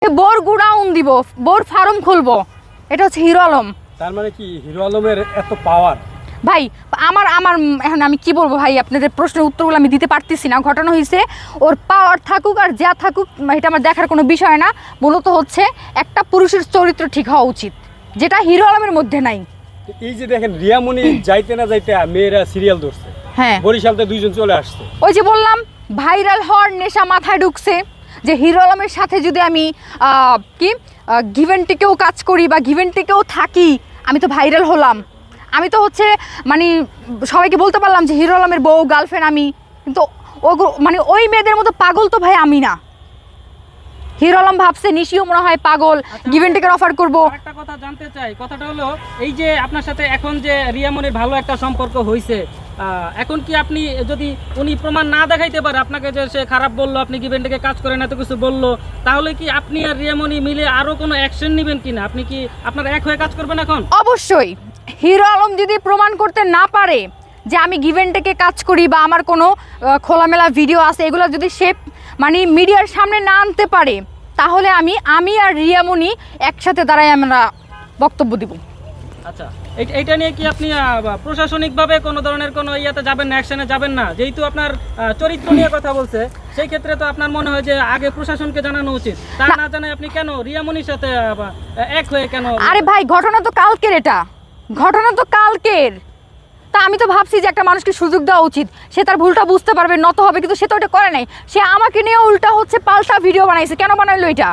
Bore গুড়াউন দিব, bore farm খুলবো, এটা হচ্ছে হিরো আলম। তার মানে কি হিরো আলমের এত পাওয়ার? ভাই আমার আমার এখন আমি কি বলবো ভাই, আপনাদের প্রশ্নের উত্তরগুলো আমি দিতে পারতেছি না। ঘটনা হয়েছে ওর পাওয়ার থাকুক আর যা থাকুক এটা আমার দেখার কোনো বিষয় না। মূলত হচ্ছে একটা পুরুষের চরিত্র ঠিক হওয়া উচিত, যেটা হিরো আলমের মধ্যে নাই। এই যে দেখেন রিয়ামণি যাইতে না যাইতে মেয়েরা সিরিয়াল ধরছে, হ্যাঁ বরিশালতে দুইজন চলে আসছে। ওই যে বললাম ভাইরাল হওয়ার নেশা মাথায় ঢুকছে, যে হিরো আলমের সাথে যদি আমি গিভেন্টিকেও কাজ করি বা গিভেন্টিকেও থাকি, আমি তো ভাইরাল হলাম। আমি তো হচ্ছে মানে সবাইকে বলতে পারলাম যে হিরো আলমের বউ গার্লফ্রেন্ড আমি, কিন্তু মানে ওই মেয়েদের মতো পাগল তো ভাই আমি না। হিরো আলম ভাবছে নিশিও মনে হয় পাগল, গিভেন্টিকের অফার করব। একটা কথা জানতে চাই, কথাটা হলো এই যে আপনার সাথে এখন যে রিয়ামনির ভালো একটা সম্পর্ক হয়েছে, এখন কি আপনি যদি উনি প্রমাণ না দেখাইতে পারে আপনাকে যে সে খারাপ বললো, আপনি গিভেন্টিকে কাজ করেন এত কিছু বললো, তাহলে কি আপনি আর রিয়ামনি মিলে আরো কোনো অ্যাকশন নেবেন কিনা? আপনি কি আপনারা এক হয়ে কাজ করবেন এখন? অবশ্যই হিরো আলম যদি প্রমাণ করতে না পারে যে আমি গিভেন্টেকে কাজ করি বা আমার কোনো খোলামেলা ভিডিও আছে, এগুলো যদি সে মানে মিডিয়ার সামনে না আনতে পারে, তাহলে আমি আর রিয়ামণি একসাথে দাঁড়াই আমরা বক্তব্য দিব। আচ্ছা, এইটা নিয়ে কি আপনি প্রশাসনিকভাবে কোনো ধরনের কোনো ইয়াতে যাবেন না, অ্যাকশনে যাবেন না? যেহেতু আপনার চরিত্র নিয়ে কথা বলছে, সেই ক্ষেত্রে তো আপনার মনে হয় যে আগে প্রশাসনকে জানানো উচিত। তা না জানায় আপনি কেন রিয়ামনির সাথে এক হয়ে কেন? আরে ভাই ঘটনা তো কালকের, এটা ঘটনা তো কালকের। তা আমি তো ভাবছি যে একটা মানুষকে সুযোগ দেওয়া উচিত, সে তার ভুলটা বুঝতে পারবে, নত হবে, কিন্তু সে তো এটা করে নাই। সে আমাকে নিয়ে উল্টা হচ্ছে পাল্টা ভিডিও বানাইছে। কেন বানাইলো এটা?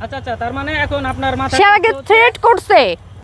আচ্ছা, তার মানে এখন আপনার মাথায় সে আমাকে থ্রেট করছে